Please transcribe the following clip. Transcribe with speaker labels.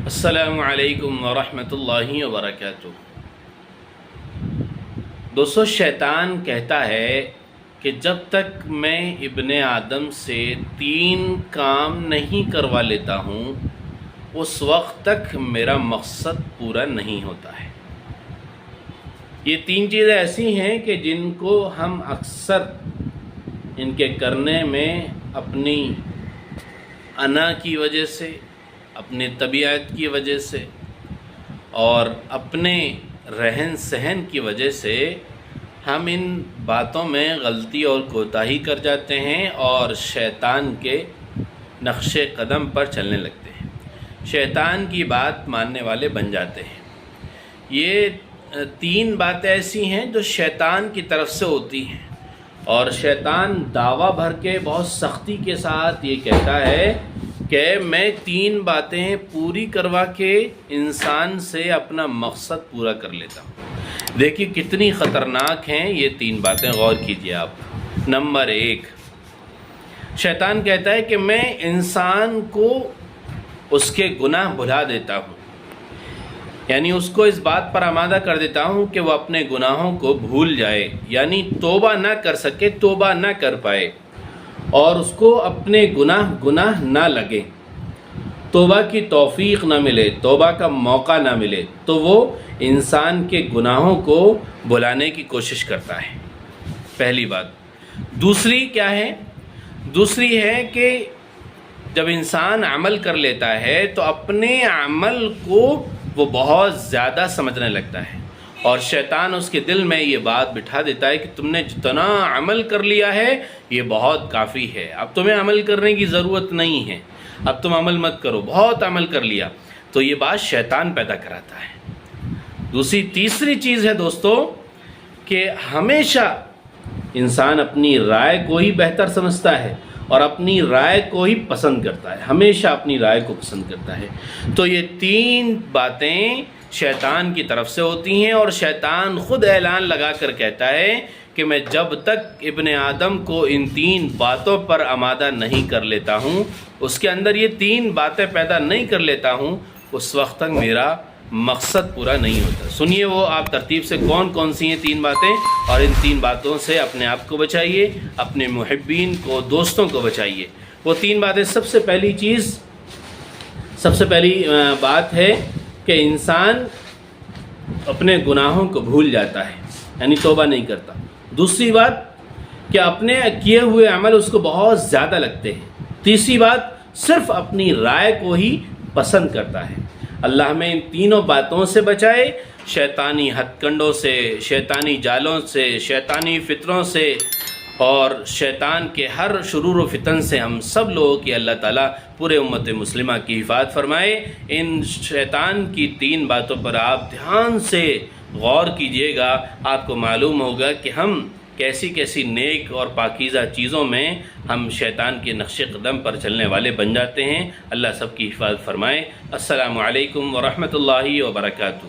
Speaker 1: السلام علیکم ورحمۃ اللہ وبرکاتہ۔ دوستو، شیطان کہتا ہے کہ جب تک میں ابن آدم سے 3 کام نہیں کروا لیتا ہوں اس وقت تک میرا مقصد پورا نہیں ہوتا ہے۔ یہ 3 چیزیں ایسی ہیں کہ جن کو ہم اکثر ان کے کرنے میں اپنی انا کی وجہ سے، اپنی طبیعت کی وجہ سے اور اپنے رہن سہن کی وجہ سے ہم ان باتوں میں غلطی اور کوتاہی کر جاتے ہیں اور شیطان کے نقش قدم پر چلنے لگتے ہیں، شیطان کی بات ماننے والے بن جاتے ہیں۔ یہ 3 باتیں ایسی ہیں جو شیطان کی طرف سے ہوتی ہیں، اور شیطان دعویٰ بھر کے بہت سختی کے ساتھ یہ کہتا ہے کہ میں 3 باتیں پوری کروا کے انسان سے اپنا مقصد پورا کر لیتا ہوں۔ دیکھیے کتنی خطرناک ہیں یہ 3 باتیں، غور کیجیے آپ۔ نمبر 1، شیطان کہتا ہے کہ میں انسان کو اس کے گناہ بھلا دیتا ہوں، یعنی اس کو اس بات پر آمادہ کر دیتا ہوں کہ وہ اپنے گناہوں کو بھول جائے، یعنی توبہ نہ کر سکے، توبہ نہ کر پائے، اور اس کو اپنے گناہ نہ لگے، توبہ کی توفیق نہ ملے، توبہ کا موقع نہ ملے، تو وہ انسان کے گناہوں کو بھلانے کی کوشش کرتا ہے۔ پہلی بات۔ دوسری کیا ہے؟ دوسری ہے کہ جب انسان عمل کر لیتا ہے تو اپنے عمل کو وہ بہت زیادہ سمجھنے لگتا ہے، اور شیطان اس کے دل میں یہ بات بٹھا دیتا ہے کہ تم نے جتنا عمل کر لیا ہے یہ بہت کافی ہے، اب تمہیں عمل کرنے کی ضرورت نہیں ہے، اب تم عمل مت کرو، بہت عمل کر لیا۔ تو یہ بات شیطان پیدا کراتا ہے۔ تیسری چیز ہے دوستو کہ ہمیشہ انسان اپنی رائے کو ہی بہتر سمجھتا ہے اور اپنی رائے کو ہی پسند کرتا ہے، ہمیشہ اپنی رائے کو پسند کرتا ہے۔ تو یہ 3 باتیں شیطان کی طرف سے ہوتی ہیں، اور شیطان خود اعلان لگا کر کہتا ہے کہ میں جب تک ابن آدم کو ان 3 باتوں پر آمادہ نہیں کر لیتا ہوں، اس کے اندر یہ 3 باتیں پیدا نہیں کر لیتا ہوں، اس وقت تک میرا مقصد پورا نہیں ہوتا۔ سنیے وہ آپ ترتیب سے کون سی ہیں 3 باتیں، اور ان 3 باتوں سے اپنے آپ کو بچائیے، اپنے محبین کو، دوستوں کو بچائیے۔ وہ 3 باتیں، سب سے پہلی بات ہے کہ انسان اپنے گناہوں کو بھول جاتا ہے، یعنی توبہ نہیں کرتا۔ دوسری بات کہ اپنے کیے ہوئے عمل اس کو بہت زیادہ لگتے ہیں۔ تیسری بات، صرف اپنی رائے کو ہی پسند کرتا ہے۔ اللہ ہمیں ان 3 باتوں سے بچائے، شیطانی ہتھ کنڈوں سے، شیطانی جالوں سے، شیطانی فطروں سے، اور شیطان کے ہر شرور و فتن سے ہم سب لوگوں کی اللہ تعالیٰ پورے امت مسلمہ کی حفاظت فرمائے۔ ان شیطان کی 3 باتوں پر آپ دھیان سے غور کیجئے گا، آپ کو معلوم ہوگا کہ ہم کیسی نیک اور پاکیزہ چیزوں میں ہم شیطان کے نقش قدم پر چلنے والے بن جاتے ہیں۔ اللہ سب کی حفاظت فرمائے۔ السلام علیکم ورحمۃ اللہ وبرکاتہ۔